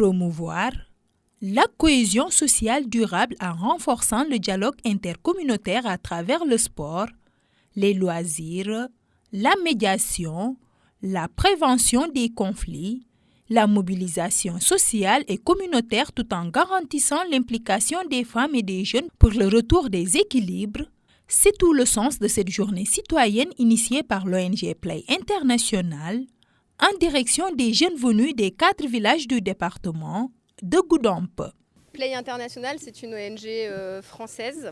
promouvoir la cohésion sociale durable en renforçant le dialogue intercommunautaire à travers le sport, les loisirs, la médiation, la prévention des conflits, la mobilisation sociale et communautaire tout en garantissant l'implication des femmes et des jeunes pour le retour des équilibres. C'est tout le sens de cette journée citoyenne initiée par l'ONG Play International en direction des jeunes venus des 4 villages du département de Goudomp. Play International, c'est une ONG française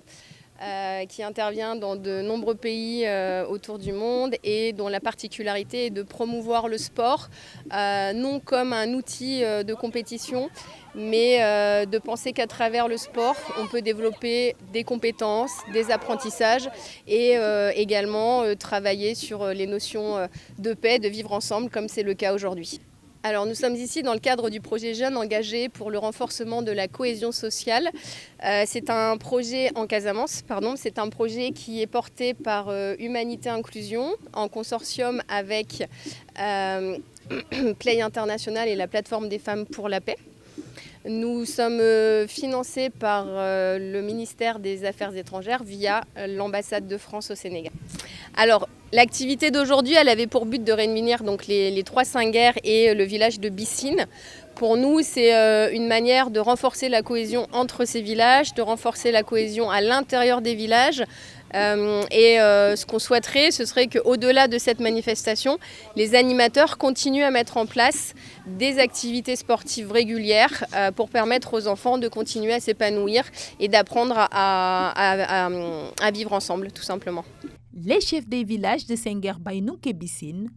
qui intervient dans de nombreux pays autour du monde et dont la particularité est de promouvoir le sport, non comme un outil de compétition, mais de penser qu'à travers le sport, on peut développer des compétences, des apprentissages et également travailler sur les notions de paix, de vivre ensemble, comme c'est le cas aujourd'hui. Alors nous sommes ici dans le cadre du projet Jeunes engagés pour le renforcement de la cohésion sociale. C'est un projet en Casamance, c'est un projet qui est porté par Humanité Inclusion en consortium avec Play International et la plateforme des femmes pour la paix. Nous sommes financés par le ministère des Affaires étrangères via l'ambassade de France au Sénégal. Alors, l'activité d'aujourd'hui, elle avait pour but de réunir donc les 3 Senghers et le village de Bissine. Pour nous, c'est une manière de renforcer la cohésion entre ces villages, de renforcer la cohésion à l'intérieur des villages. Ce qu'on souhaiterait, ce serait qu'au-delà de cette manifestation, les animateurs continuent à mettre en place des activités sportives régulières pour permettre aux enfants de continuer à s'épanouir et d'apprendre à vivre ensemble, tout simplement. Les chefs des villages de Senghers Baynouk et Bissine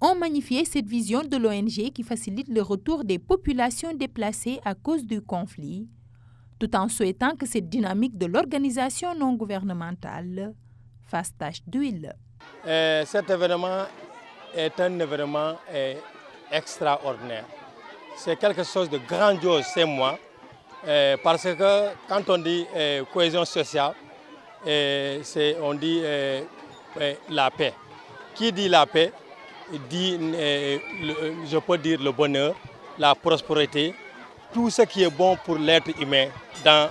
ont magnifié cette vision de l'ONG qui facilite le retour des populations déplacées à cause du conflit, tout en souhaitant que cette dynamique de l'organisation non gouvernementale fasse tache d'huile. Cet événement est un événement extraordinaire. C'est quelque chose de grandiose, c'est moi, parce que quand on dit cohésion sociale, on dit la paix. Qui dit la paix dit, je peux dire, le bonheur, la prospérité, tout ce qui est bon pour l'être humain dans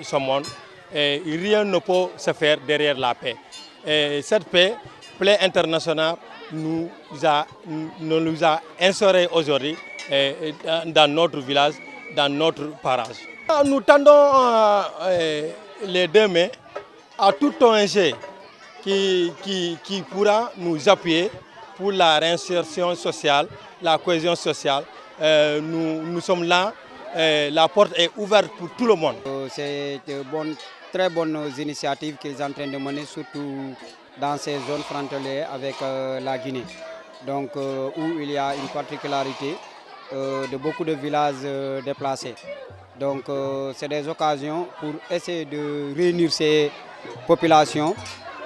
ce monde. Rien ne peut se faire derrière la paix. Cette paix, Play International, nous a instauré aujourd'hui dans notre village, dans notre parage. Nous tendons les 2 mains à tout ONG qui pourra nous appuyer pour la réinsertion sociale, la cohésion sociale. Nous sommes là, la porte est ouverte pour tout le monde. C'est de très bonnes initiatives qu'ils sont en train de mener, surtout dans ces zones frontalières avec la Guinée. Donc, où il y a une particularité de beaucoup de villages déplacés. Donc, c'est des occasions pour essayer de réunir ces populations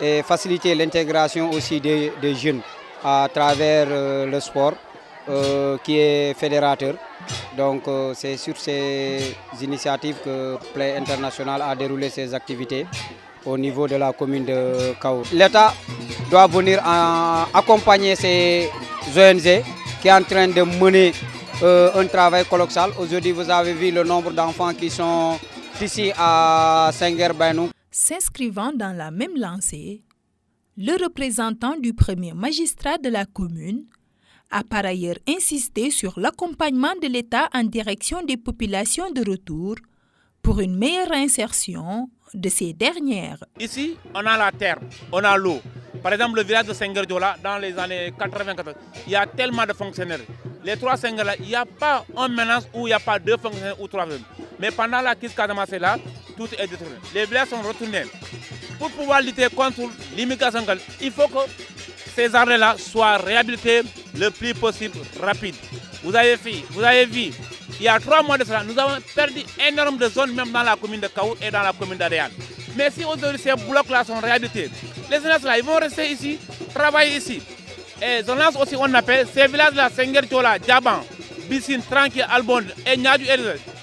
et faciliter l'intégration aussi des jeunes à travers le sport qui est fédérateur. Donc c'est sur ces initiatives que Play International a déroulé ses activités au niveau de la commune de Kaour. L'État doit venir accompagner ces ONG qui est en train de mener un travail colossal. Aujourd'hui, vous avez vu le nombre d'enfants qui sont ici à Senghers Baynouk. S'inscrivant dans la même lancée, le représentant du premier magistrat de la commune a par ailleurs insisté sur l'accompagnement de l'État en direction des populations de retour pour une meilleure insertion de ces dernières. Ici, on a la terre, on a l'eau. Par exemple, le village de Senghers-Diola, dans les années 80, il y a tellement de fonctionnaires. Les 3 Senghers là, il n'y a pas un ménage où il n'y a pas 2 fonctionnaires ou 3. Mais pendant la crise Casamance là, tout est détruit. Les villages sont retournés. Pour pouvoir lutter contre l'immigration, il faut que ces arrêts-là soient réhabilités le plus possible, rapide. Vous avez vu, il y a 3 mois de cela, nous avons perdu énormément de zones, même dans la commune de Kaour et dans la commune d'Adéane. Mais si aujourd'hui ces blocs-là sont réhabilités, les jeunes-là, ils vont rester ici, travailler ici. Et je lance aussi, on appelle ces villages-là, Senghers-Diola, Diaban, Bissine, Tranquille, Albonde et Niadu,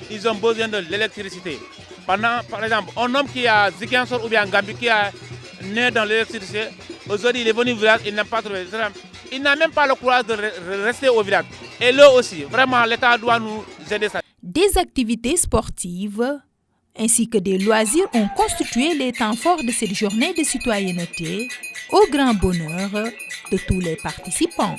ils ont besoin de l'électricité. Par exemple, un homme qui a Ziguinchor ou bien Gambie qui est né dans l'électricité, aujourd'hui il est venu au village, il n'a pas trouvé. Il n'a même pas le courage de rester au village. Et là aussi, vraiment, l'État doit nous aider ça. Des activités sportives ainsi que des loisirs ont constitué les temps forts de cette journée de citoyenneté au grand bonheur de tous les participants.